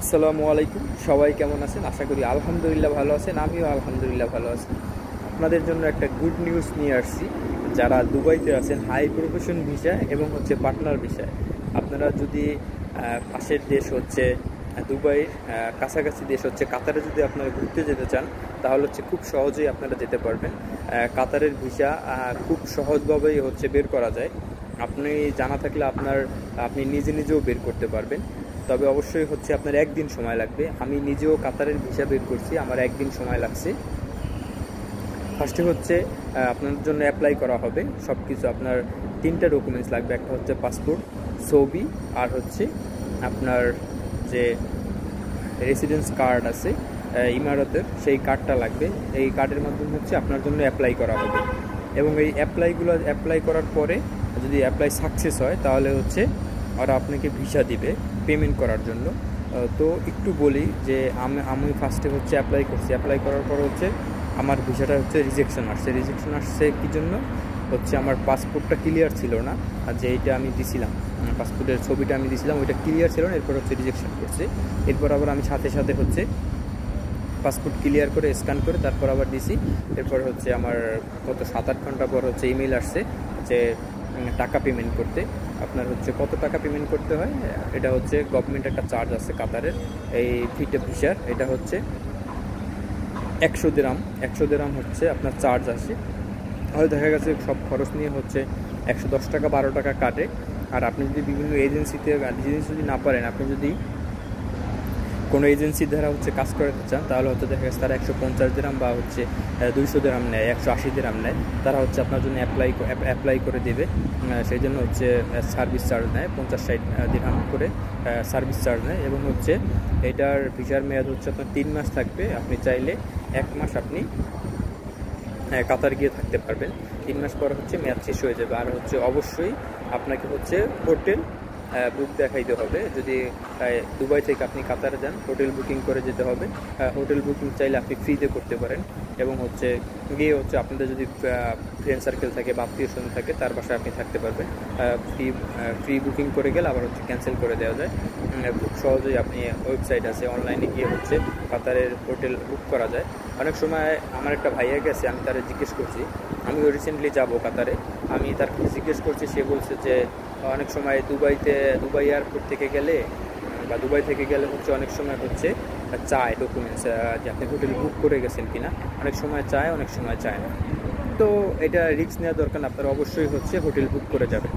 আসসালামু আলাইকুম। সবাই কেমন আছেন? আশা করি আলহামদুলিল্লাহ ভালো আছেন। আমিও আলহামদুলিল্লাহ ভালো আছি। আপনাদের জন্য একটা গুড নিউজ নিয়ে আসছি। যারা দুবাইতে আছেন হাই প্রফেশন ভিসা এবং পার্টনার ভিসায়, আপনারা যদি পাশের দেশ দুবাইয়ের কাছাকাছি দেশ কাতারে যদি আপনারা ঘুরতে যেতে চান, তাহলে খুব সহজেই আপনারা যেতে পারবেন। কাতারের ভিসা খুব সহজভাবেই বের করা যায়। আপনি জানা থাকলে আপনি নিজে নিজেও বের করতে পারবেন। তবে অবশ্যই আপনার একদিন সময় লাগবে। আমি নিজেও কাতারের ভিসা বের করছি, আমার একদিন সময় লাগছে। ফার্স্টে আপনার জন্য অ্যাপ্লাই করা হবে সব কিছু। আপনার 3টা ডকুমেন্টস লাগবে। একটা পাসপোর্ট, ছবি, আর আপনার যে রেসিডেন্স কার্ড আছে ইমারতের, সেই কার্ডটা লাগবে। এই কার্ডের মাধ্যমে আপনার জন্য অ্যাপ্লাই করা হবে। এবং এই অ্যাপ্লাই করার পরে যদি অ্যাপ্লাই সাকসেস হয়, তাহলে ওরা আপনাকে ভিসা দিবে পেমেন্ট করার জন্য। তো একটু বলি যে আমি ফার্স্টে অ্যাপ্লাই করছি। অ্যাপ্লাই করার পর আমার ভিসাটা রিজেকশন আসছে কী জন্য? আমার পাসপোর্টটা ক্লিয়ার ছিল না। আর যে এইটা আমি দিছিলাম, পাসপোর্টের ছবিটা আমি দিছিলাম, ওইটা ক্লিয়ার ছিল না। এরপর রিজেকশন করছে। এরপর আবার আমি সাথে সাথে পাসপোর্ট ক্লিয়ার করে স্ক্যান করে তারপর আবার দিছি। এরপর আমার কত 7-8 ঘন্টা পর ইমেল আসছে যে টাকা পেমেন্ট করতে। আপনার কত টাকা পেমেন্ট করতে হয়, এটা গভর্নমেন্ট একটা চার্জ আছে কাতারের এই ভিসার। এটা 100 দিরহাম আপনার চার্জ আসে। হয়তো দেখা গেছে সব খরচ নিয়ে 110 টাকা 12 টাকা কাটে। আর আপনি যদি বিভিন্ন এজেন্সিতে যদি না পারেন, আপনি যদি কোনো এজেন্সির দ্বারা কাজ করাতে চান, তাহলে দেখা গেছে তারা 150 দিরহাম বা 200 দিরহাম নেয়, 180 দিরহাম নেয়। তারা আপনার জন্য অ্যাপ্লাই করে দেবে। সেই জন্য সার্ভিস চার্জ নেয় 50-60 দিরহাম করে সার্ভিস চার্জ নেয়। এবং এটার ভিসার মেয়াদ আপনার 3 মাস থাকবে। আপনি চাইলে 1 মাস আপনি কাতার গিয়ে থাকতে পারবেন। 3 মাস পর মেয়াদ শেষ হয়ে যাবে। আর অবশ্যই আপনাকে হোটেল বুক দেখাইতে হবে। যদি দুবাই থেকে আপনি কাতারে যান, হোটেল বুকিং করে যেতে হবে। হোটেল বুকিং চাইলে আপনি ফ্রিতে করতে পারেন। এবং গিয়ে আপনাদের যদি ফ্রেন্ড সার্কেল থাকে বা আত্মীয় স্বজন থাকে, তার বাসায় আপনি থাকতে পারবেন। ফ্রি বুকিং করে গেলে আবার ক্যান্সেল করে দেওয়া যায়। খুব সহজেই আপনি ওয়েবসাইট আছে, অনলাইনে গিয়ে কাতারের হোটেল বুক করা যায়। অনেক সময় আমার একটা ভাইয়া গেছে, আমি তারা জিজ্ঞেস করছি, আমিও রিসেন্টলি যাব কাতারে। আমি তার জিজ্ঞেস করছি, সে বলছে যে অনেক সময় দুবাই এয়ারপোর্ট থেকে গেলে বা দুবাই থেকে গেলে অনেক সময় চায় ডকুমেন্টস যে আপনি হোটেল বুক করে গেছেন কিনা। অনেক সময় চায়, অনেক সময় চায় না। তো এটা রিস্ক নেওয়া দরকার না। আপনারা অবশ্যই হোটেল বুক করে যাবেন।